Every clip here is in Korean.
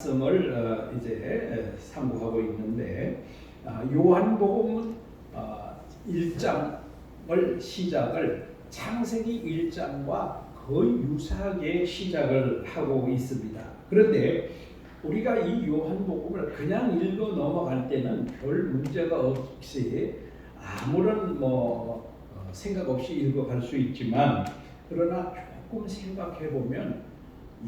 말씀을 이제 상고하고 있는데 요한복음 1장을 시작을 창세기 1장과 거의 유사하게 시작을 하고 있습니다. 그런데 우리가 이 요한복음을 그냥 읽어 넘어갈 때는 별 문제가 없이 아무런 생각 없이 읽어갈 수 있지만, 그러나 조금 생각해 보면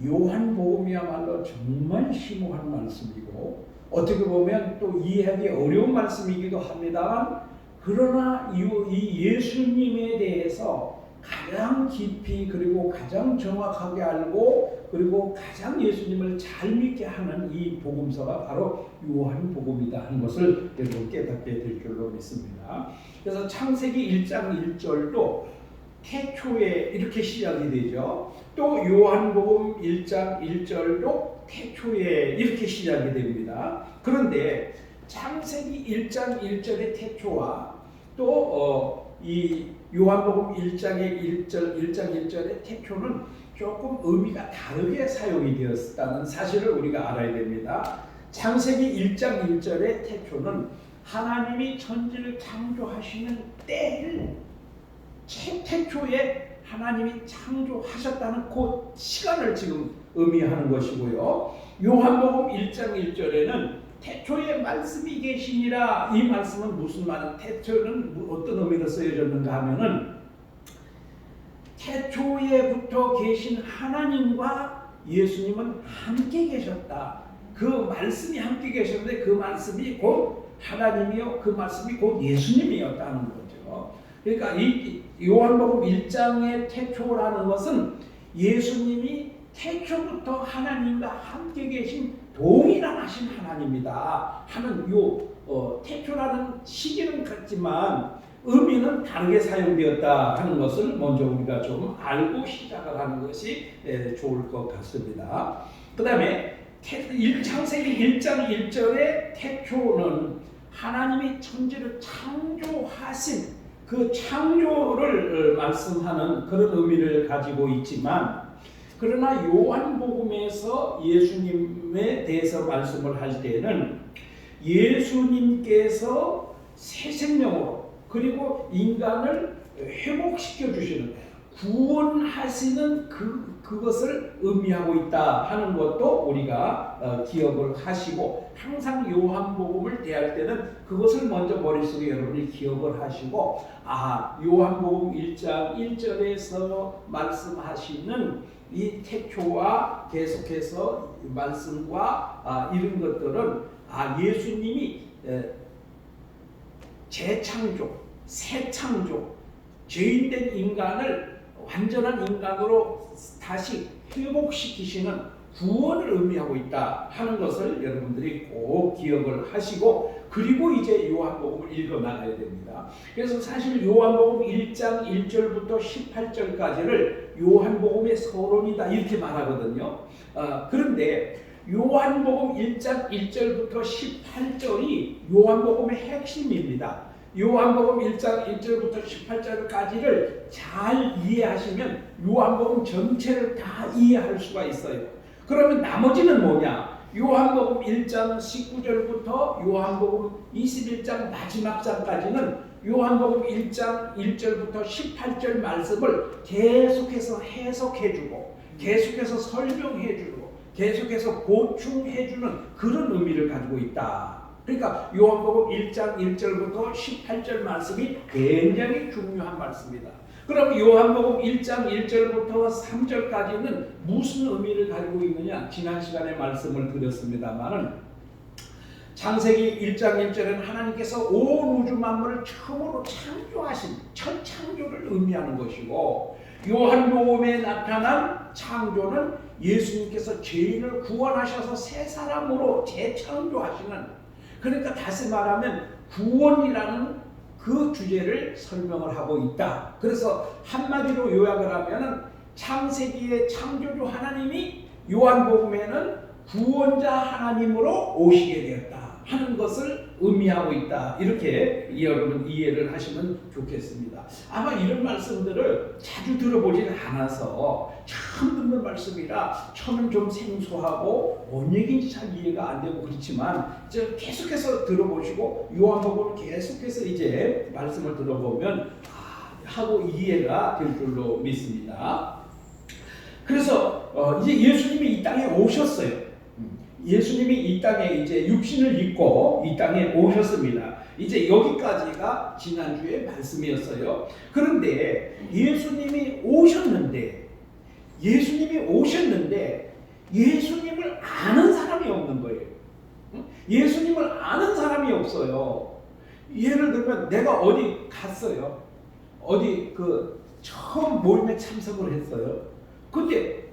요한복음이야말로 정말 심오한 말씀이고 어떻게 보면 또 이해하기 어려운 말씀이기도 합니다만, 그러나 이 예수님에 대해서 가장 깊이 그리고 가장 정확하게 알고 그리고 가장 예수님을 잘 믿게 하는 이 복음서가 바로 요한복음이다 하는 것을 여러분 깨닫게 될 줄로 믿습니다. 그래서 창세기 1장 1절도 태초에 이렇게 시작이 되죠. 또 요한복음 1장 1절도 태초에 이렇게 시작이 됩니다. 그런데 창세기 1장 1절의 태초와 또 이 요한복음 1장의 1장 1절의 태초는 조금 의미가 다르게 사용이 되었다는 사실을 우리가 알아야 됩니다. 창세기 1장 1절의 태초는 하나님이 천지를 창조하시는 때를 태초에 하나님이 창조하셨다는 그 시간을 지금 의미하는 것이고요. 요한복음 1장 1절에는 태초에 말씀이 계시니라, 이 말씀은 무슨 말은, 태초는 어떤 의미로 쓰여졌는가 하면은 태초에부터 계신 하나님과 예수님은 함께 계셨다. 그 말씀이 함께 계셨는데 그 말씀이 곧 하나님이요, 그 말씀이 곧 예수님이었다는 거죠. 그러니까 이 요한복음 1장의 태초라는 것은 예수님이 태초부터 하나님과 함께 계신 동일하신 하나님이다 하는 태초라는 시기는 같지만 의미는 다르게 사용되었다 하는 것을 먼저 우리가 좀 알고 시작을 하는 것이 좋을 것 같습니다. 그 다음에 창세기 1장 1절의 태초는 하나님이 천지를 창조하신 그 창조를 말씀하는 그런 의미를 가지고 있지만, 그러나 요한복음에서 예수님에 대해서 말씀을 할 때는 예수님께서 새 생명으로 그리고 인간을 회복시켜 주시는, 구원하시는 그것을 의미하고 있다 하는 것도 우리가 기억을 하시고, 항상 요한복음을 대할 때는 그것을 먼저 머릿속에 여러분이 기억을 하시고, 요한복음 1장 1절에서 말씀하시는 이 태초와 계속해서 말씀과 이런 것들은 예수님이 재창조, 새 창조, 죄인된 인간을 완전한 인간으로 다시 회복시키시는 구원을 의미하고 있다 하는 것을 여러분들이 꼭 기억을 하시고, 그리고 이제 요한복음을 읽어 나가야 됩니다. 그래서 사실 요한복음 1장 1절부터 18절까지를 요한복음의 서론이다 이렇게 말하거든요. 그런데 요한복음 1장 1절부터 18절이 요한복음의 핵심입니다. 요한복음 1장 1절부터 18절까지를 잘 이해하시면 요한복음 전체를 다 이해할 수가 있어요. 그러면 나머지는 뭐냐? 요한복음 1장 19절부터 요한복음 21장 마지막 장까지는 요한복음 1장 1절부터 18절 말씀을 계속해서 해석해주고 계속해서 설명해주고 계속해서 보충해주는 그런 의미를 가지고 있다. 그러니까 요한복음 1장 1절부터 18절 말씀이 굉장히 중요한 말씀이다. 그럼 요한복음 1장 1절부터 3절까지는 무슨 의미를 가지고 있느냐? 지난 시간에 말씀을 드렸습니다만은, 창세기 1장 1절은 하나님께서 온 우주 만물을 처음으로 창조하신 첫 창조를 의미하는 것이고, 요한복음에 나타난 창조는 예수님께서 죄인을 구원하셔서 새 사람으로 재창조하시는, 그러니까 다시 말하면 구원이라는 그 주제를 설명을 하고 있다. 그래서 한마디로 요약을 하면은 창세기의 창조주 하나님이 요한복음에는 구원자 하나님으로 오시게 되었다 하는 것을 의미하고 있다. 이렇게 여러분 이해를 하시면 좋겠습니다. 아마 이런 말씀들을 자주 들어보질 않아서 처음 듣는 말씀이라 처음엔 좀 생소하고 뭔 얘기인지 잘 이해가 안 되고 그렇지만 이제 계속해서 들어보시고 요한복음을 계속해서 이제 말씀을 들어보면 하고 이해가 될 줄로 믿습니다. 그래서 이제 예수님이 이 땅에 오셨어요. 예수님이 이 땅에 이제 육신을 입고 이 땅에 오셨습니다. 이제 여기까지가 지난주의 말씀이었어요. 그런데 예수님이 오셨는데 예수님을 아는 사람이 없는 거예요. 예수님을 아는 사람이 없어요. 예를 들면 내가 어디 갔어요. 어디 처음 모임에 참석을 했어요. 근데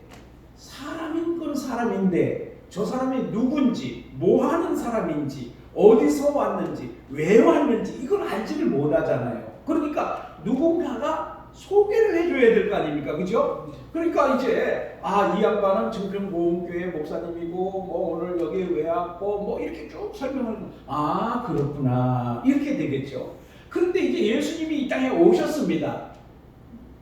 사람인 건 사람인데 저 사람이 누군지, 뭐 하는 사람인지, 어디서 왔는지, 왜 왔는지 이걸 알지를 못하잖아요. 그러니까 누군가가 소개를 해줘야 될 거 아닙니까? 그죠? 그러니까 이제 이 양반은 증평보험교회 목사님이고 뭐 오늘 여기 왜 왔고 뭐 이렇게 쭉 설명을 그렇구나 이렇게 되겠죠. 그런데 이제 예수님이 이 땅에 오셨습니다.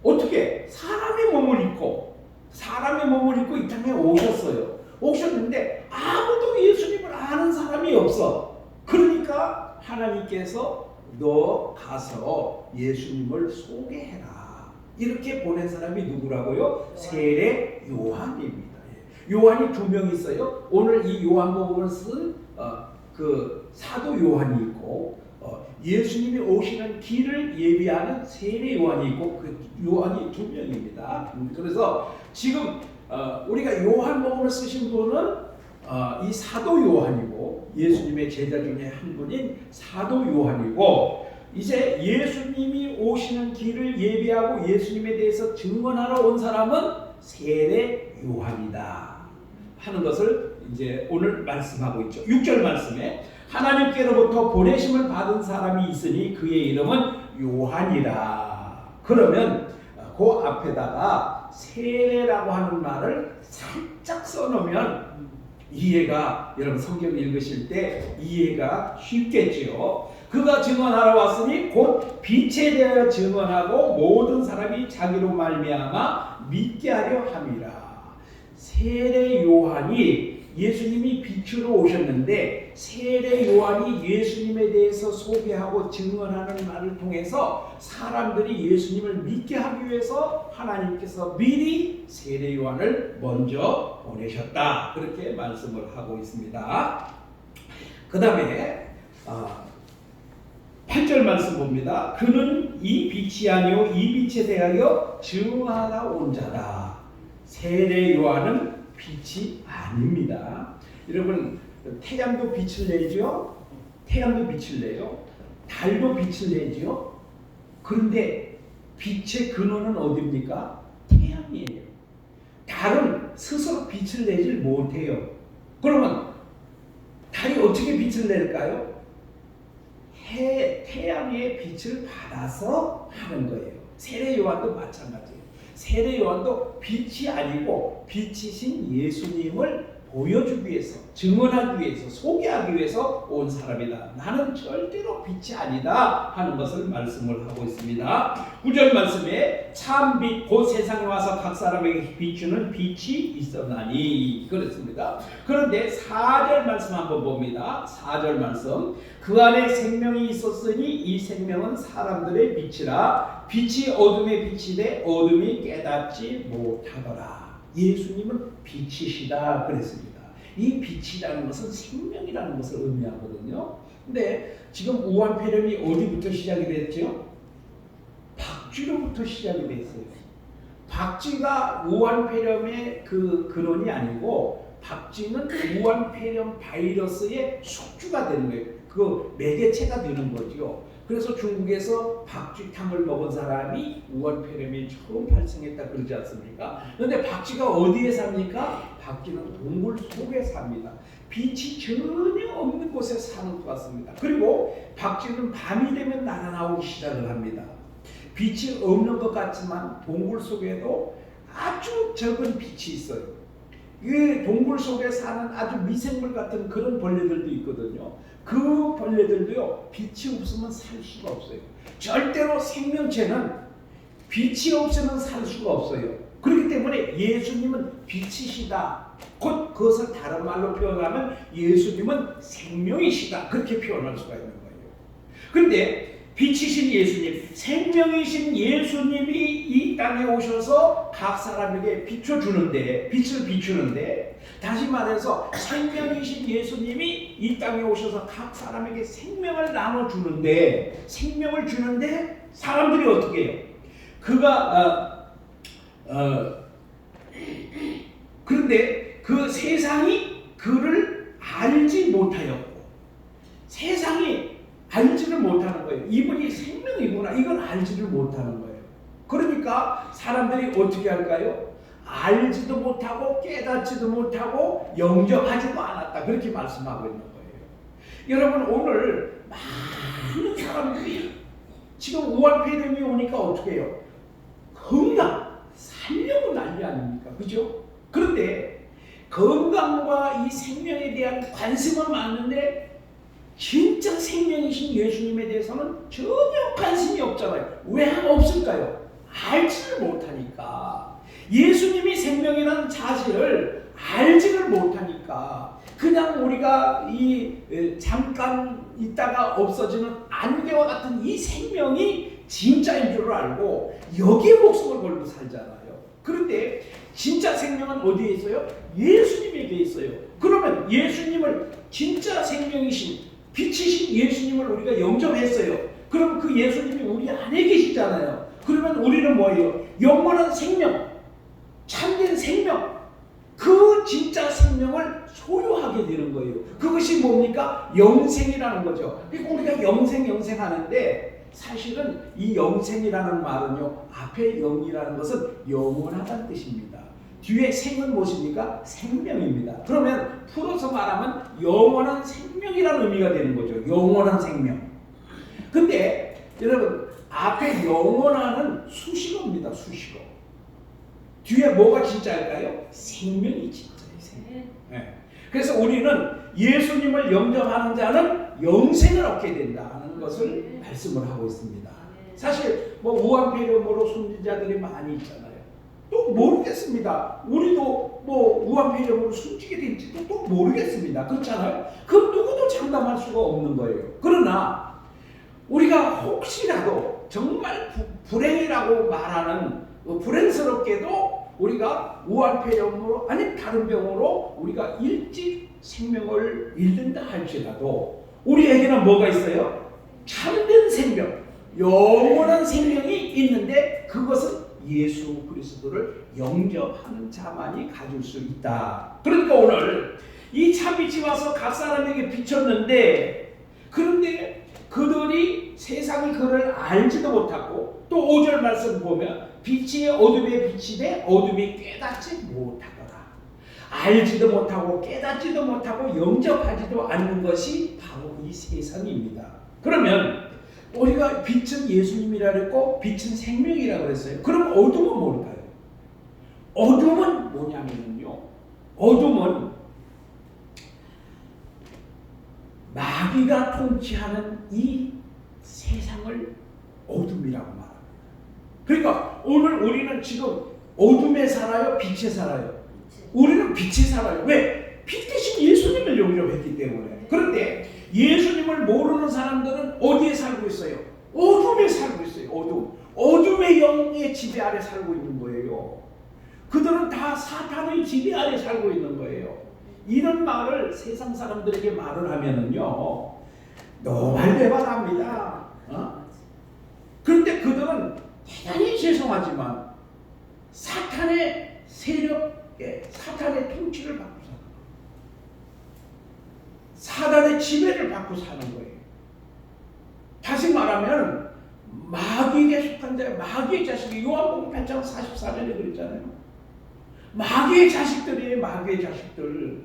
어떻게? 사람의 몸을 입고 이 땅에 오셨어요. 오셨는데 아무도 예수님을 아는 사람이 없어. 그러니까 하나님께서 너 가서 예수님을 소개해라. 이렇게 보낸 사람이 누구라고요? 세례 요한입니다. 요한이 2명 있어요. 오늘 이 요한복음을 쓴 사도 요한이 있고 예수님이 오시는 길을 예비하는 세례 요한이 있고 그 요한이 2명입니다. 그래서 지금 우리가 요한복음을 쓰신 분은 이 사도 요한이고 예수님의 제자 중에 한 분인 사도 요한이고 이제 예수님이 오시는 길을 예비하고 예수님에 대해서 증언하러 온 사람은 세례 요한이다 하는 것을 이제 오늘 말씀하고 있죠. 6절 말씀에 하나님께로부터 보내심을 받은 사람이 있으니 그의 이름은 요한이라. 그러면 그 앞에다가 세례라고 하는 말을 살짝 써놓으면 이해가, 여러분 성경 읽으실 때 이해가 쉽겠지요. 그가 증언하러 왔으니 곧 빛에 대하여 증언하고 모든 사람이 자기로 말미암아 믿게 하려 함이라. 세례 요한이 예수님이 빛으로 오셨는데 세례 요한이 예수님에 대해서 소개하고 증언하는 말을 통해서 사람들이 예수님을 믿게 하기 위해서 하나님께서 미리 세례 요한을 먼저 보내셨다. 그렇게 말씀을 하고 있습니다. 그 다음에 8절 말씀 봅니다. 그는 이 빛이 아니요 이 빛에 대하여 증언하러 온 자다. 세례 요한은 빛이 아닙니다. 여러분 태양도 빛을 내죠. 태양도 빛을 내요. 달도 빛을 내죠. 그런데 빛의 근원은 어디입니까? 태양이에요. 달은 스스로 빛을 내질 못해요. 그러면 달이 어떻게 빛을 낼까요? 태양의 빛을 받아서 하는 거예요. 세례 요한도 마찬가지예요. 세례 요한도 빛이 아니고 빛이신 예수님을 보여주기 위해서, 증언하기 위해서, 소개하기 위해서 온 사람이다. 나는 절대로 빛이 아니다 하는 것을 말씀을 하고 있습니다. 9절 말씀에 참 빛 곧 세상에 와서 각 사람에게 비추는 빛이 있었나니 그랬습니다. 그런데 4절 말씀 한번 봅니다. 4절 말씀 그 안에 생명이 있었으니 이 생명은 사람들의 빛이라 빛이 어둠에 비치되 어둠이 깨닫지 못하더라. 예수님은 빛이시다 그랬습니다. 이 빛이라는 것은 생명이라는 것을 의미하거든요. 근데 지금 우한폐렴이 어디부터 시작이 됐죠? 박쥐로부터 시작이 됐어요. 박쥐가 우한폐렴의 그 근원이 아니고 박쥐는 우한폐렴 바이러스의 숙주가 되는 거예요. 그 매개체가 되는 거죠. 그래서 중국에서 박쥐탕을 먹은 사람이 우한폐렴이 처음 발생했다 그러지 않습니까? 그런데 박쥐가 어디에 삽니까? 박쥐는 동굴 속에 삽니다. 빛이 전혀 없는 곳에 사는 것 같습니다. 그리고 박쥐는 밤이 되면 날아나오기 시작을 합니다. 빛이 없는 것 같지만 동굴 속에도 아주 적은 빛이 있어요. 이 동굴 속에 사는 아주 미생물 같은 그런 벌레들도 있거든요. 그 벌레들도요, 빛이 없으면 살 수가 없어요. 절대로 생명체는 빛이 없으면 살 수가 없어요. 그렇기 때문에 예수님은 빛이시다. 곧 그것을 다른 말로 표현하면 예수님은 생명이시다. 그렇게 표현할 수가 있는 거예요. 그런데 빛이신 예수님, 생명이신 예수님이 이 땅에 오셔서 각 사람에게 비춰주는데, 빛을 비추는데, 다시 말해서 생명이신 예수님이 이 땅에 오셔서 각 사람에게 생명을 나눠주는데, 생명을 주는데 사람들이 어떻게 해요? 그런데 그 세상이 그를 알지 못하였고, 세상이 알지를 못하는 거예요. 이분이 생명이구나, 이건 알지를 못하는 거예요. 그러니까 사람들이 어떻게 할까요? 알지도 못하고 깨닫지도 못하고 영접하지도 않았다, 그렇게 말씀하고 있는 거예요. 여러분, 오늘 많은 사람들이 지금 우한폐렴이 오니까 어떻게 해요? 건강 살려고 난리 아닙니까? 그죠? 그런데 건강과 이 생명에 대한 관심은 많은데 진짜 생명이신 예수님에 대해서는 전혀 관심이 없잖아요. 왜 없을까요? 알지를 못하니까. 예수님이 생명이라는 사실을 알지를 못하니까 그냥 우리가 잠깐 있다가 없어지는 안개와 같은 이 생명이 진짜인 줄 알고 여기에 목숨을 걸고 살잖아요. 그런데 진짜 생명은 어디에 있어요? 예수님에게 있어요. 그러면 예수님을, 진짜 생명이신 빛이신 예수님을 우리가 영접했어요. 그럼 그 예수님이 우리 안에 계시잖아요. 그러면 우리는 뭐예요? 영원한 생명, 참된 생명, 그 진짜 생명을 소유하게 되는 거예요. 그것이 뭡니까? 영생이라는 거죠. 그러니까 우리가 영생 하는데 사실은 이 영생이라는 말은요, 앞에 영이라는 것은 영원하다는 뜻입니다. 뒤에 생은 무엇입니까? 생명입니다. 그러면 풀어서 말하면 영원한 생명이라는 의미가 되는 거죠. 영원한 생명. 근데 여러분, 앞에 영원한은 수식어입니다. 수식어. 뒤에 뭐가 진짜일까요? 생명이 진짜예요. 생명. 네. 그래서 우리는 예수님을 영접하는 자는 영생을 얻게 된다는 것을 말씀을 하고 있습니다. 사실 우한폐렴으로 숨진 자들이 많이 있잖아요. 또 모르겠습니다. 우리도 우한폐렴으로 숨지게 될지도 또 모르겠습니다. 그렇잖아요. 그 누구도 장담할 수가 없는 거예요. 그러나 우리가 혹시라도 정말 불행이라고 말하는, 불행스럽게도 우리가 우한폐렴으로 아니면 다른 병으로 우리가 일찍 생명을 잃는다 할지라도 우리에게는 뭐가 있어요? 참된 생명, 영원한 생명이 있는데 그것은 예수 그리스도를 영접하는 자만이 가질 수 있다. 그러니까 오늘 이 참빛이 와서 각 사람에게 비쳤는데, 그런데 그들이 세상이 그를 알지도 못하고, 또 5절 말씀 보면 빛이 어둠에 비치되 어둠이 깨닫지 못하더라. 알지도 못하고 깨닫지도 못하고 영접하지도 않는 것이 바로 이 세상입니다. 그러면 우리가 빛은 예수님이라 그랬고 빛은 생명이라고 그랬어요. 그럼 어둠은 뭘까요? 어둠은 뭐냐면요, 어둠은 마귀가 통치하는 이 세상을 어둠이라고 말합니다. 그러니까 오늘 우리는 지금 어둠에 살아요? 빛에 살아요? 우리는 빛에 살아요. 왜? 빛 대신 예수님을 영접했기 때문에. 그런데 예수님을 모르는 사람들은 어디에 살고 있어요? 어둠에 살고 있어요. 어둠의 영의 지배 아래 살고 있는 거예요. 그들은 다 사탄의 지배 아래 살고 있는 거예요. 이런 말을 세상 사람들에게 말을 하면은요, 노발대발합니다. 그런데 그들은 대단히 죄송하지만 사탄의 세력에, 사탄의 통치를 받고 사는 거예요. 사단의 지배를 받고 사는 거예요. 다시 말하면 마귀에게 속한 자, 마귀의 자식이, 요한복음 8장 44절에 그랬잖아요. 마귀의 자식들이에요. 마귀의 자식들.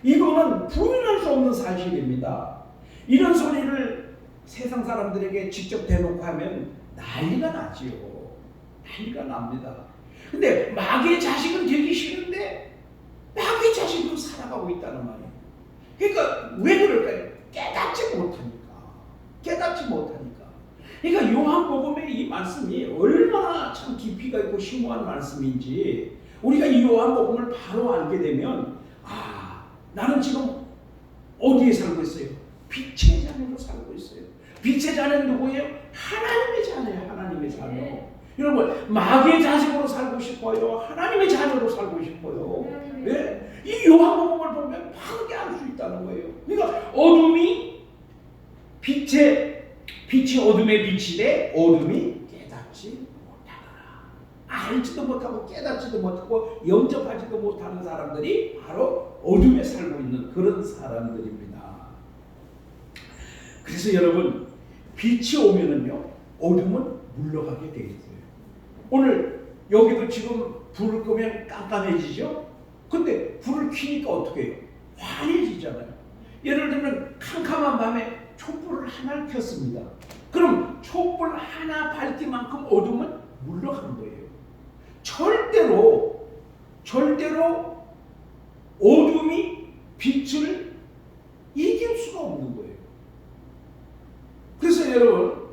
이거는 부인할 수 없는 사실입니다. 이런 소리를 세상 사람들에게 직접 대놓고 하면 난리가 나지요. 난리가 납니다. 근데 마귀의 자식은 되기 싫은데 마귀 자신도 살아가고 있다는 말이에요. 그러니까 왜 그럴까요? 깨닫지 못하니까. 그러니까 요한복음의 이 말씀이 얼마나 참 깊이가 있고 심오한 말씀인지 우리가 이 요한복음을 바로 알게 되면 나는 지금 어디에 살고 있어요? 빛의 자녀로 살고 있어요. 빛의 자녀는 누구예요? 하나님의 자녀예요. 하나님의 자녀. 여러분 마귀의 자식으로 살고 싶어요? 하나님의 자녀로 살고 싶어요? 네? 이 요한복음을 보면 바르게 알 수 있다는 거예요. 그러니까 빛이 어둠의 빛이되 어둠이 깨닫지 못하더라. 알지도 못하고 깨닫지도 못하고 영접하지도 못하는 사람들이 바로 어둠에 살고 있는 그런 사람들입니다. 그래서 여러분 빛이 오면은요 어둠은 물러가게 되어 있어요. 오늘 여기도 지금 불을 끄면 깜깜해지죠? 근데 불을 켜니까 어떻게 해요? 환해지잖아요. 예를 들면 캄캄한 밤에 촛불을 하나를 켰습니다. 그럼 촛불 하나 밝기만큼 어둠은 물러가는 거예요. 절대로 어둠이 빛을 이길 수가 없는 거예요. 그래서 여러분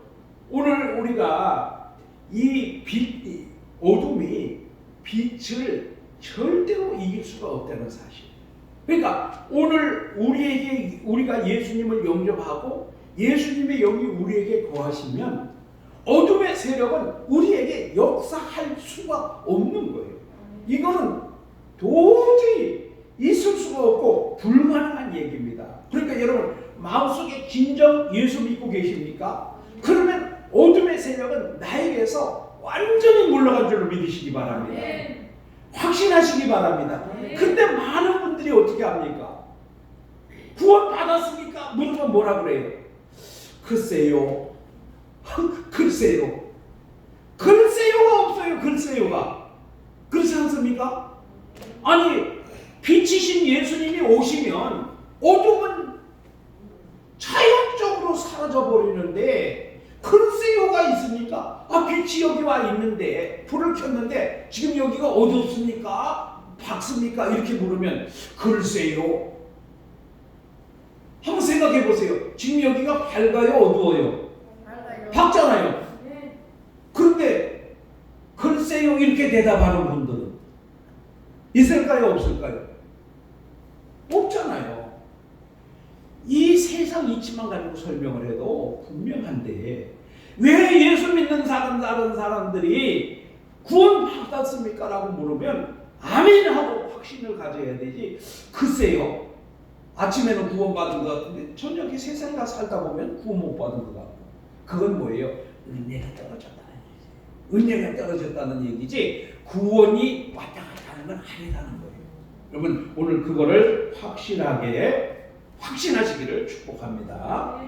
오늘 우리가 어둠이 빛을 절대로 이길 수가 없다는 사실. 그러니까 오늘 우리가 예수님을 영접하고 예수님의 영이 우리에게 거하시면 어둠의 세력은 우리에게 역사할 수가 없는 거예요. 이거는 도저히 있을 수가 없고 불가능한 얘기입니다. 그러니까 여러분 마음속에 진정 예수 믿고 계십니까? 그러면 어둠의 세력은 나에게서 완전히 물러간 줄로 믿으시기 바랍니다. 확신하시기 바랍니다. 근데 많은 분들이 어떻게 합니까? 구원 받았습니까? 물으면 뭐라 그래요? 글쎄요가 없어요. 글쎄요가 그렇지 않습니까? 아니 빛이신 예수님이 오시면 어둠은 자연적으로 사라져 버리는데 글쎄요가 있습니까? 빛이 여기 와 있는데 불을 켰는데 지금 여기가 어둡습니까? 밝습니까? 이렇게 물으면 글쎄요. 한번 생각해 보세요. 지금 여기가 밝아요? 어두워요? 밝잖아요. 그런데 글쎄요 이렇게 대답하는 분들은 있을까요? 없을까요? 없잖아요. 이 세상 이치만 가지고 설명을 해도 분명한데 왜 예수 믿는 다른 사람들이 구원 받았습니까? 라고 물으면 아멘 하고 확신을 가져야 되지. 글쎄요 아침에는 구원 받은 것 같은데 저녁에 세상에 가 살다 보면 구원 못 받은 것 같고 그건 뭐예요? 은혜가 떨어졌다는 얘기지. 은혜가 떨어졌다는 얘기지 구원이 왔다 갔다 하는 건 아니라는 거예요. 여러분 오늘 그거를 확신하시기를 축복합니다.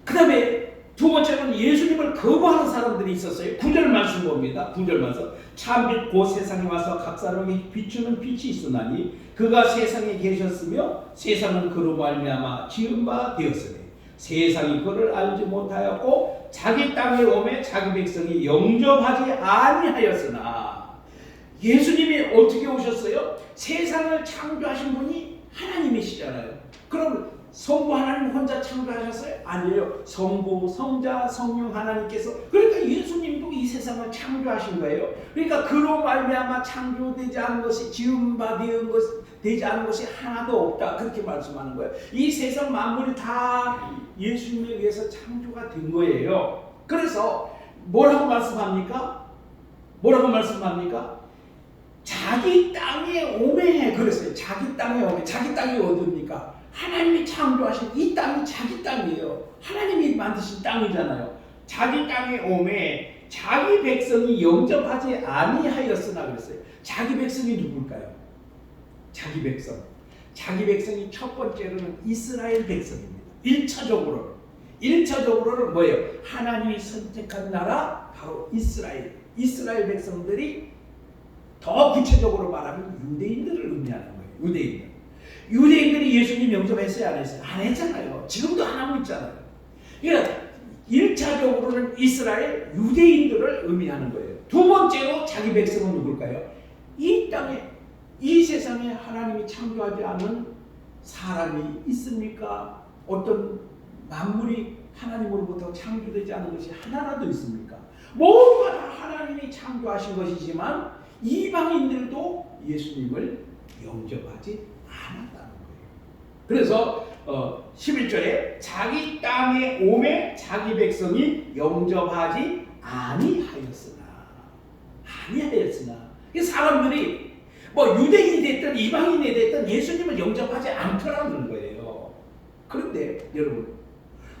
그 다음에 두 번째는 예수님을 거부하는 사람들이 있었어요. 9절 말씀 봅니다. 9절 말씀. 참빛 곧 세상에 와서 각 사람에게 비추는 빛이 있으나니 그가 세상에 계셨으며 세상은 그로 말미암아 지은 바 되었으니 세상이 그를 알지 못하였고 자기 땅에 오매 자기 백성이 영접하지 아니하였으나 예수님이 어떻게 오셨어요? 세상을 창조하신 분이 하나님이시잖아요. 그럼 성부 하나님 혼자 창조하셨어요? 아니에요. 성부, 성자, 성령 하나님께서 그러니까 예수님도 이 세상을 창조하신 거예요. 그러니까 그로 말미암아 창조되지 않은 것이 지은 바 되지 않은 것이 하나도 없다. 그렇게 말씀하는 거예요. 이 세상 만물이 다 예수님에 의해서 창조가 된 거예요. 그래서 뭐라고 말씀합니까? 자기 땅에 오매 그랬어요. 자기 땅에 오매. 자기 땅이 어디입니까? 하나님이 창조하신 이 땅이 자기 땅이에요. 하나님이 만드신 땅이잖아요. 자기 땅에 오매 자기 백성이 영접하지 아니하였으나 그랬어요. 자기 백성이 누굴까요? 자기 백성이 첫 번째로는 이스라엘 백성입니다. 1차적으로는 뭐예요? 하나님이 선택한 나라 바로 이스라엘 백성들이 더 구체적으로 말하면 유대인들을 의미하는 거예요. 유대인들이 예수님 영접했어요? 안 했어요? 안 했잖아요. 지금도 안 하고 있잖아요. 그러니까 1차적으로는 이스라엘 유대인들을 의미하는 거예요. 두 번째로 자기 백성은 누굴까요? 이 땅에 이 세상에 하나님이 창조하지 않은 사람이 있습니까? 어떤 만물이 하나님으로부터 창조되지 않은 것이 하나라도 있습니까? 모두가 다 하나님이 창조하신 것이지만 이방인들도 예수님을 영접하지 않았다는 거예요. 그래서 11절에 자기 땅에 오매 자기 백성이 영접하지 아니하였으나 이 사람들이 뭐 유대인이 됐든 이방인이 됐든 예수님을 영접하지 않더라는 거예요. 그런데 여러분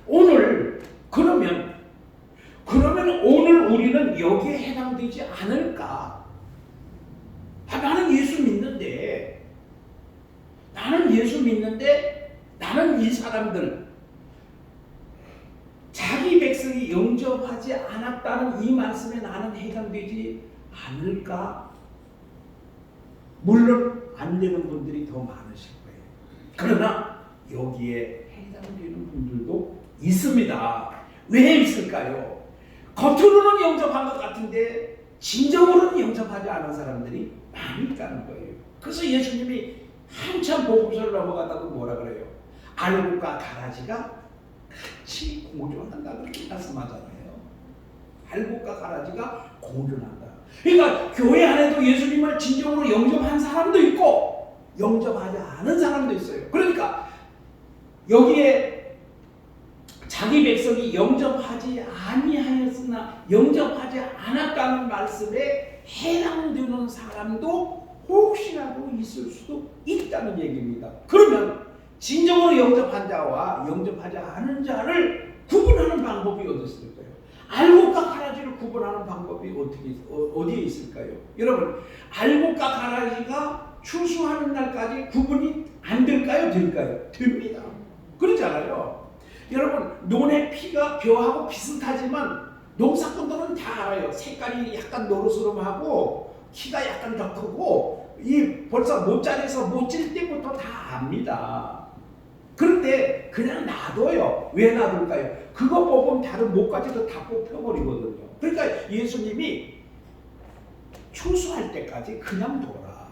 오늘 그러면 오늘 우리는 여기에 해당되지 않을까? 나는 예수 믿는데 나는 이 사람들 자기 백성이 영접하지 않았다는 이 말씀에 나는 해당되지 않을까? 물론 안 되는 분들이 더 많으실 거예요. 그러나 여기에 해당되는 분들도 있습니다. 왜 있을까요? 겉으로는 영접한 것 같은데 진정으로는 영접하지 않은 사람들이 많이 있다는 거예요. 그래서 예수님이 한참 복음서를 넘어가다가 뭐라 그래요? 알곡과 가라지가 같이 공존한다 그렇게 말씀하잖아요. 알곡과 가라지가 공존한다. 그러니까 교회 안에도 예수님을 진정으로 영접한 사람도 있고 영접하지 않은 사람도 있어요. 그러니까 여기에 자기 백성이 영접하지 아니하였으나 영접하지 않았다는 말씀에 해당되는 사람도 혹시라도 있을 수도 있다는 얘기입니다. 그러면 진정으로 영접한 자와 영접하지 않은 자를 구분하는 방법이 어디 있을까요? 알곡과 가라지를 구분하는 방법이 어디에 있을까요? 여러분, 알곡과 가라지가 추수하는 날까지 구분이 안 될까요? 될까요? 됩니다. 그렇잖아요. 여러분, 논의 피가 벼하고 비슷하지만 농사꾼들은 다 알아요. 색깔이 약간 노르스름하고 키가 약간 더 크고 벌써 못자리에서 못질 때부터 다 압니다. 그런데 그냥 놔둬요. 왜 놔둘까요? 그거 뽑으면 다른 목까지도 다 뽑혀버리거든요. 그러니까 예수님이 추수할 때까지 그냥 둬라.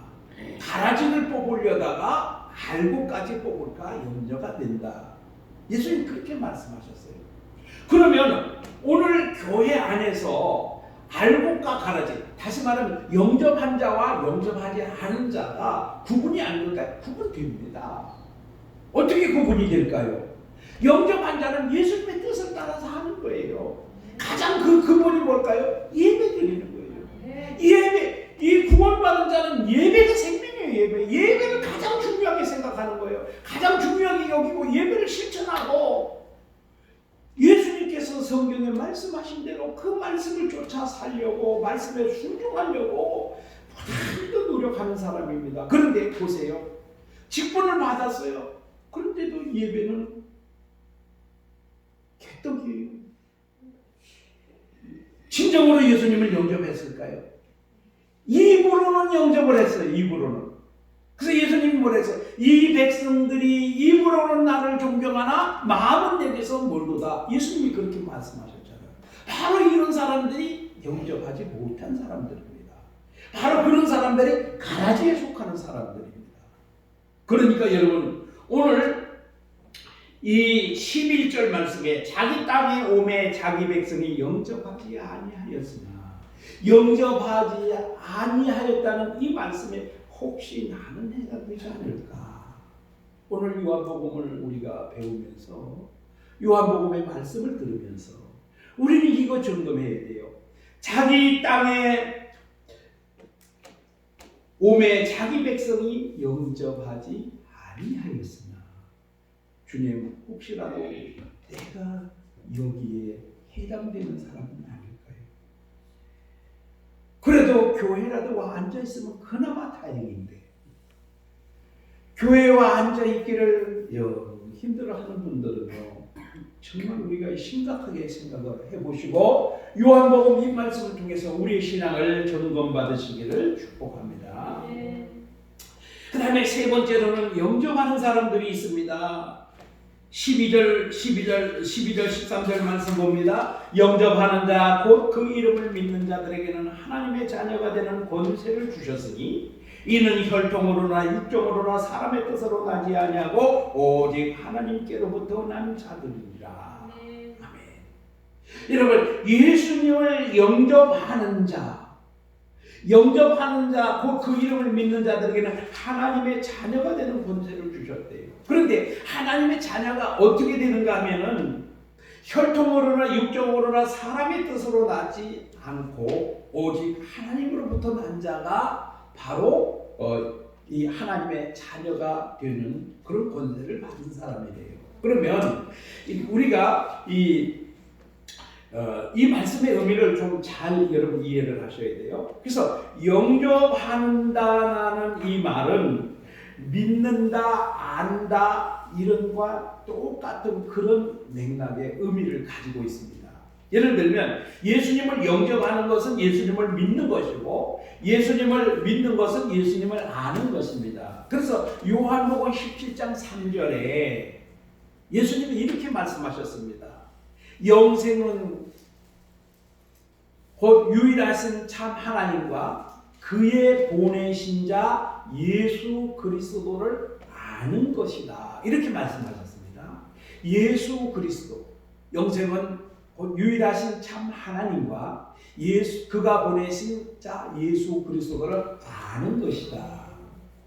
가라지를 뽑으려다가 알곡까지 뽑을까 염려가 된다. 예수님 그렇게 말씀하셨어요. 그러면 오늘 교회 안에서 알곡과 가라지, 다시 말하면 영접한 자와 영접하지 않은 자가 구분이 안 될까요? 구분됩니다. 어떻게 구분이 될까요? 영접한 자는 예수님의 뜻을 따라서 하는 거예요. 가장 근본이 뭘까요? 예배 드리는 거예요. 예배, 이 구원받은 자는 예배가 생명이에요. 예배를 가장 중요하게 생각하는 거예요. 가장 중요하게 여기고 예배를 실천하고 예수님께서 성경에 말씀하신 대로 그 말씀을 쫓아 살려고 말씀에 순종하려고 모두 노력하는 사람입니다. 그런데 보세요. 직분을 받았어요. 그런데도 예배는 개떡이에요. 진정으로 예수님을 영접했을까요? 입으로는 영접을 했어요. 입으로는. 그래서 예수님이 뭐라 했어요? 이 백성들이 입으로는 나를 존경하나 마음은 내게서 멀도다. 예수님이 그렇게 말씀하셨잖아요. 바로 이런 사람들이 영접하지 못한 사람들입니다. 바로 그런 사람들이 가라지에 속하는 사람들입니다. 그러니까 여러분 오늘 이 11절 말씀에 자기 땅에 오매 자기 백성이 영접하지 아니하였으나 영접하지 아니하였다는 이 말씀에 혹시 나는 해당되지 않을까? 오늘 요한복음을 우리가 배우면서 요한복음의 말씀을 들으면서 우리는 이거 점검해야 돼요. 자기 땅에 오매 자기 백성이 영접하지 아니하였으나 주님 혹시라도 내가 여기에 해당되는 사람은 아닐까요? 그래도 교회라도 와 앉아있으면 그나마 다행인데 교회와 앉아있기를 힘들어하는 분들은요 정말 우리가 심각하게 생각을 해보시고 요한복음 이 말씀을 통해서 우리의 신앙을 점검받으시기를 축복합니다. 그 다음에 세 번째로는 영접하는 사람들이 있습니다. 12절, 13절 말씀 봅니다. 영접하는 자, 곧 그 이름을 믿는 자들에게는 하나님의 자녀가 되는 권세를 주셨으니 이는 혈통으로나 육정으로나 사람의 뜻으로 나지 아니하고 오직 하나님께로부터 난 자들이니라. 아멘. 여러분, 예수님을 영접하는 자, 곧 그 이름을 믿는 자들에게는 하나님의 자녀가 되는 권세를 주셨대요. 그런데 하나님의 자녀가 어떻게 되는가 하면은 혈통으로나 육정으로나 사람의 뜻으로 나지 않고 오직 하나님으로부터 난 자가 바로 이 하나님의 자녀가 되는 그런 권세를 받은 사람이래요. 그러면 우리가 이 말씀의 의미를 좀 잘 여러분 이해를 하셔야 돼요. 그래서 영접한다는 이 말은 믿는다, 안다 이런 것과 똑같은 그런 맥락의 의미를 가지고 있습니다. 예를 들면 예수님을 영접하는 것은 예수님을 믿는 것이고 예수님을 믿는 것은 예수님을 아는 것입니다. 그래서 요한복음 17장 3절에 예수님이 이렇게 말씀하셨습니다. 영생은 곧 유일하신 참 하나님과 그의 보내신 자 예수 그리스도를 아는 것이다. 이렇게 말씀하셨습니다. 예수 그리스도, 영생은 곧 유일하신 참 하나님과 그가 보내신 자 예수 그리스도를 아는 것이다.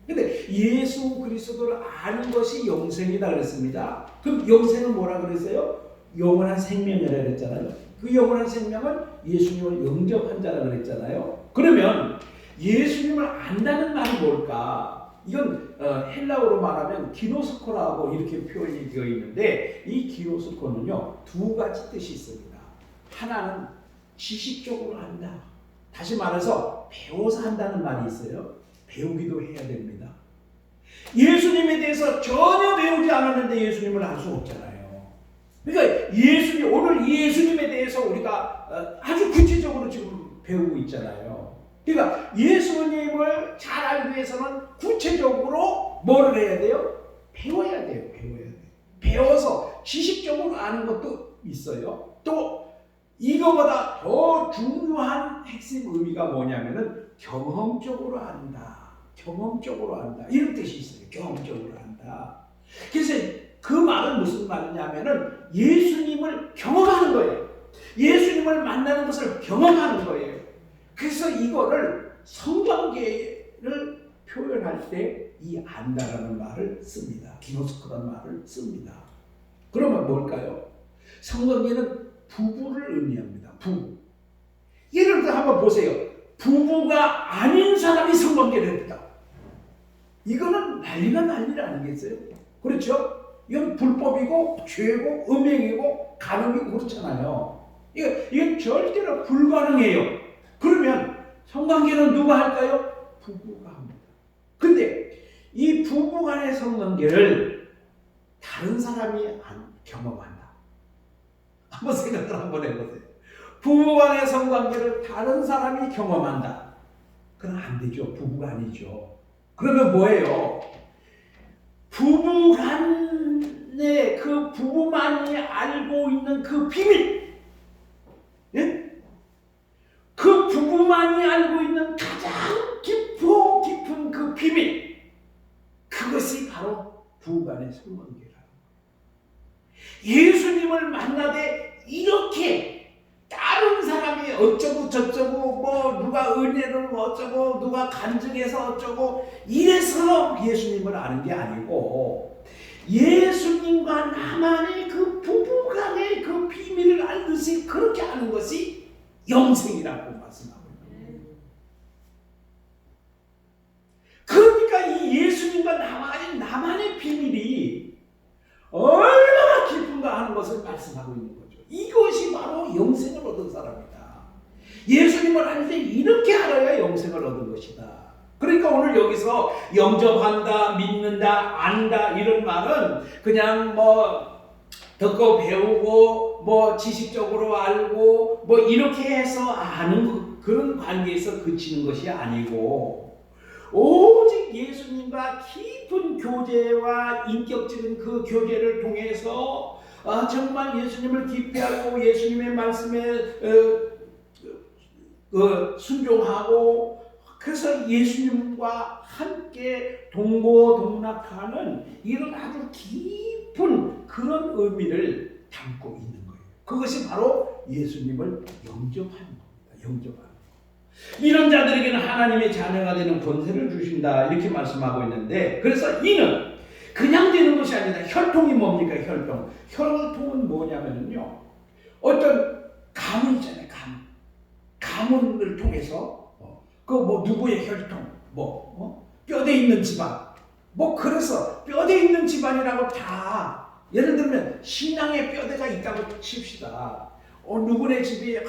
근데 예수 그리스도를 아는 것이 영생이다 그랬습니다. 그럼 영생은 뭐라 그랬어요? 영원한 생명이라 그랬잖아요. 그 영원한 생명은 예수님을 영접한 자라 그랬잖아요. 그러면 예수님을 안다는 말이 뭘까? 이건 헬라어로 말하면 기노스코라고 이렇게 표현이 되어 있는데 이 기노스코는요 두 가지 뜻이 있습니다. 하나는 지식적으로 안다. 다시 말해서 배워서 한다는 말이 있어요. 배우기도 해야 됩니다. 예수님에 대해서 전혀 배우지 않았는데 예수님을 알 수 없잖아요. 그러니까 오늘 예수님에 대해서 우리가 아주 구체적으로 지금 배우고 있잖아요. 그러니까 예수님을 잘 알기 위해서는 구체적으로 뭐를 해야 돼요? 배워야 돼요. 배워서 지식적으로 아는 것도 있어요. 또 이거보다 더 중요한 핵심 의미가 뭐냐면은 경험적으로 안다. 이런 뜻이 있어요. 경험적으로 안다. 그래서 그 말은 무슨 말이냐면은 예수님을 경험하는 거예요. 예수님을 만나는 것을 경험하는 거예요. 그래서 이거를 성관계를 표현할 때 이 안다라는 말을 씁니다. 기노스코라는 말을 씁니다. 그러면 뭘까요? 성관계는 부부를 의미합니다. 부부. 예를 들어 한번 보세요. 부부가 아닌 사람이 성관계를 했다. 이거는 난리가 아니겠어요? 그렇죠? 이건 불법이고 죄고 음행이고 간음이고 그렇잖아요. 이건 절대로 불가능해요. 그러면 성관계는 누가 할까요? 부부가 합니다. 근데 이 부부 간의 성관계를 다른 사람이 경험한다. 한번 생각을 한번 해보세요. 부부 간의 성관계를 다른 사람이 경험한다. 그건 안 되죠. 부부가 아니죠. 그러면 뭐예요? 부부 간에 그 부부만이 알고 있는 그 비밀, 예? 그 부부만이 알고 있는 가장 깊은 그 비밀, 그것이 바로 부부 간의 성관계라는 거예요. 예수님을 만나되 이렇게 다른 사람이 어쩌고 저쩌고 누가 은혜를 어쩌고 누가 간증해서 어쩌고 이래서 예수님을 아는 게 아니고 예수님과 나만의 그 부부간의 그 비밀을 알듯이 그렇게 아는 것이 영생이라고 말씀하고 있는 거예요. 그러니까 이 예수님과 나만의 비밀이 얼마나 깊은가 하는 것을 말씀하고 있는 거죠. 이것이 바로 영생을 얻은 사람이다. 예수님을 알 때 이렇게 알아야 영생을 얻은 것이다. 그러니까 오늘 여기서 영접한다, 믿는다, 안다 이런 말은 그냥 듣고 배우고 지식적으로 알고 이렇게 해서 아는 그런 관계에서 그치는 것이 아니고 오직 예수님과 깊은 교제와 인격적인 그 교제를 통해서 정말 예수님을 깊이 알고 예수님의 말씀에 순종하고 그래서 예수님과 함께 동고동락하는 이런 아주 깊은 그런 의미를 담고 있는 거예요. 그것이 바로 예수님을 영접하는 겁니다. 영접하는 거. 이런 자들에게는 하나님의 자녀가 되는 권세를 주신다 이렇게 말씀하고 있는데, 그래서 이는 그냥 되는 것이 아니라 혈통이 뭡니까? 혈통은 뭐냐면요, 어떤 가문 있잖아요. 가문을 통해서 그 뭐 누구의 혈통, 뼈대 있는 집안, 그래서 뼈대 있는 집안이라고 다, 예를 들면 신앙의 뼈대가 있다고 칩시다. 누구네 집이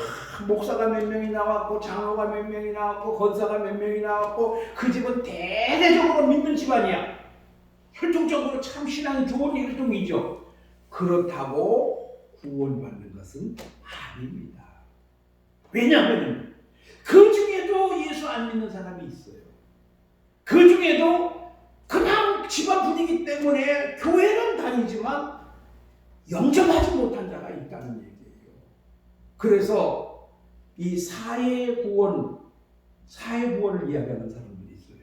목사가 몇 명이 나왔고, 장로가 몇 명이 나왔고, 권사가 몇 명이 나왔고, 그 집은 대대적으로 믿는 집안이야. 혈통적으로 참 신앙이 좋은 혈통이죠. 그렇다고 구원받는 것은 아닙니다. 왜냐하면 그 중에도 예수 안 믿는 사람이 있어요. 그 중에도 그냥 집안 분위기 때문에 교회는 다니지만 영접하지 못한 자가 있다는 얘기예요. 그래서 이 사회 구원을 이야기하는 사람들이 있어요.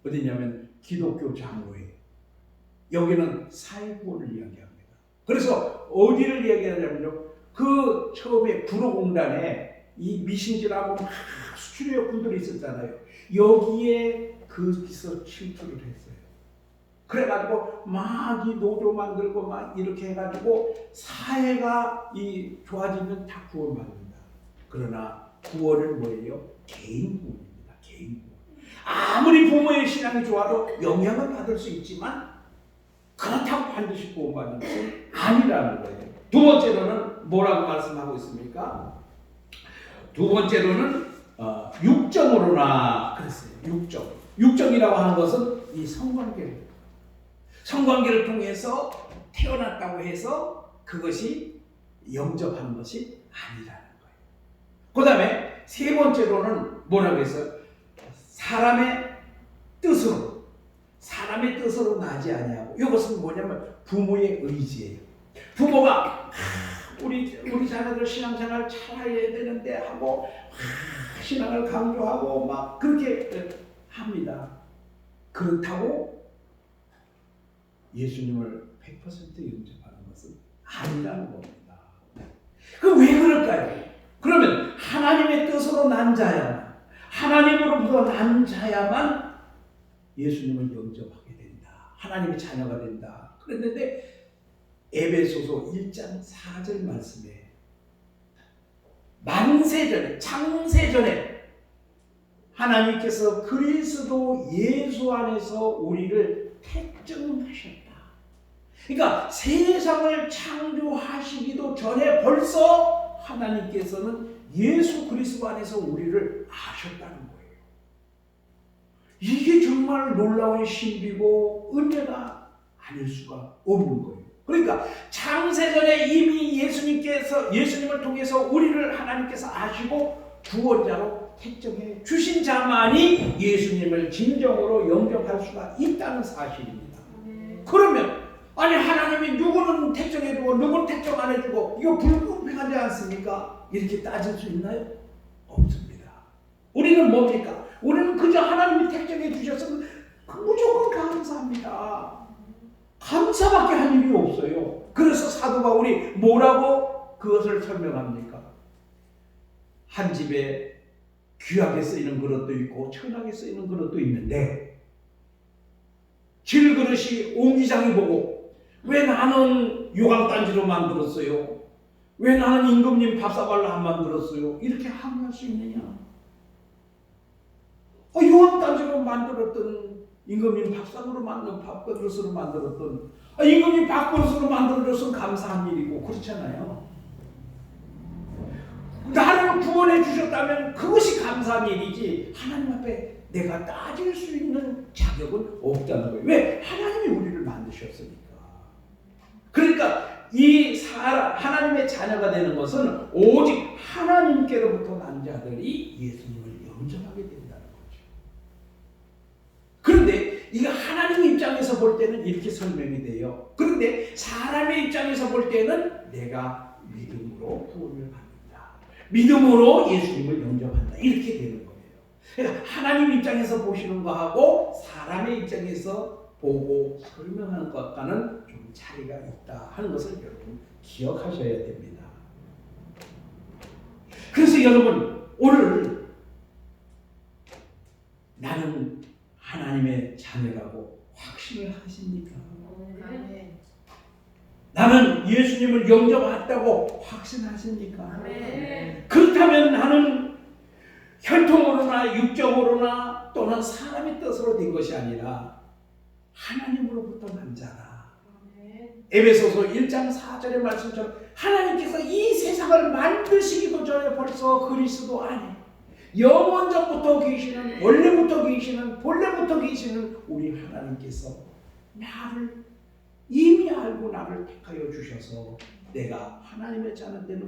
어디냐면 기독교 장로회, 여기는 사회 구원을 이야기합니다. 그래서 어디를 이야기하냐면요, 그 처음에 구로공단에 이 미신지라고 막 수출력 분들이 있었잖아요. 여기에 거기서 침투를 했어요. 그래가지고 막 이 노조 만들고 막 이렇게 해가지고 사회가 이 좋아지면 다 구원받는다. 그러나 구원은 뭐예요? 개인 구원입니다. 개인 구원. 아무리 부모의 신앙이 좋아도 영향을 받을 수 있지만 그렇다고 반드시 구원받는 것은 아니라는 거예요. 두 번째로는 뭐라고 말씀하고 있습니까? 두 번째로는 육정으로나 그랬어요. 육정이라고 하는 것은 이 성관계를 통해서 태어났다고 해서 그것이 영접하는 것이 아니라는 거예요. 그 다음에 세 번째로는 뭐라고 했어요? 사람의 뜻으로 나지 아니하고, 이것은 뭐냐면 부모의 의지예요. 부모가 우리 자녀들 신앙생활 잘 해야 되는데 하고 신앙을 강조하고 막 그렇게 합니다. 그렇다고 예수님을 100% 영접하는 것은 아니라는 겁니다. 그럼 왜 그럴까요? 그러면 하나님의 뜻으로 난 자야만, 하나님으로부터 난 자야만 예수님을 영접하게 된다. 하나님의 자녀가 된다. 그랬는데 에베소서 1장 4절 말씀에 만세전에, 창세전에 하나님께서 그리스도 예수 안에서 우리를 택정하셨다. 그러니까 세상을 창조하시기도 전에 벌써 하나님께서는 예수 그리스도 안에서 우리를 아셨다는 거예요. 이게 정말 놀라운 신비고 은혜가 아닐 수가 없는 거예요. 그러니까 창세전에 이미 예수님을 통해서 우리를 하나님께서 아시고 구원자로 택정해 주신 자만이 예수님을 진정으로 영접할 수가 있다는 사실입니다. 그러면 아니 하나님이 누구는 택정해주고 누구는 택정 안 해주고 이거 불공평하지 않습니까? 이렇게 따질 수 있나요? 없습니다. 우리는 뭡니까? 우리는 그저 하나님이 택정해 주셨으면 무조건 감사합니다. 감사밖에 할 일이 없어요. 그래서 사도 바울이 뭐라고 그것을 설명합니까? 한 집에 귀하게 쓰이는 그릇도 있고 천하게 쓰이는 그릇도 있는데 질그릇이 옹기장이 보고 왜 나는 요강단지로 만들었어요? 왜 나는 임금님 밥사발로 안 만들었어요? 이렇게 항의할 수 있느냐? 요강단지로 만들었던 임금님 밥상으로 만든 밥그릇으로 만들었던 임금님 밥그릇으로 만들어줬으면 감사한 일이고 그렇잖아요. 나를 구원해 주셨다면 그것이 감사한 일이지 하나님 앞에 내가 따질 수 있는 자격은 없다는 거예요. 왜? 하나님이 우리를 만드셨으니까. 그러니까 하나님의 자녀가 되는 것은 오직 하나님께로부터 난 자들이 예수님을 영접하게 된다는 거죠. 그런데 이거 하나님 입장에서 볼 때는 이렇게 설명이 돼요. 그런데 사람의 입장에서 볼 때는 내가 믿음으로 구원을 받는다. 믿음으로 예수님을 영접한다. 이렇게 되는 거예요. 그러니까 하나님 입장에서 보시는 거하고 사람의 입장에서 보고 설명하는 것과는 좀 차이가 있다 하는 것을 여러분 기억하셔야 됩니다. 그래서 여러분 오늘 나는 하나님의 자녀라고 확신을 하십니까? 아멘. 나는 예수님을 영접했다고 확신하십니까? 아멘. 그렇다면 나는 혈통으로나 육적으로나 또는 사람의 뜻으로 된 것이 아니라 하나님으로부터 난 자라. 아멘. 에베소서 1장 4절의 말씀처럼 하나님께서 이 세상을 만드시기도 전에 벌써 그리스도 안에 영원전부터 계시는 원래부터 계시는 본래부터 계시는 우리 하나님께서 나를 이미 알고 나를 택하여 주셔서 내가 하나님의 자녀 되는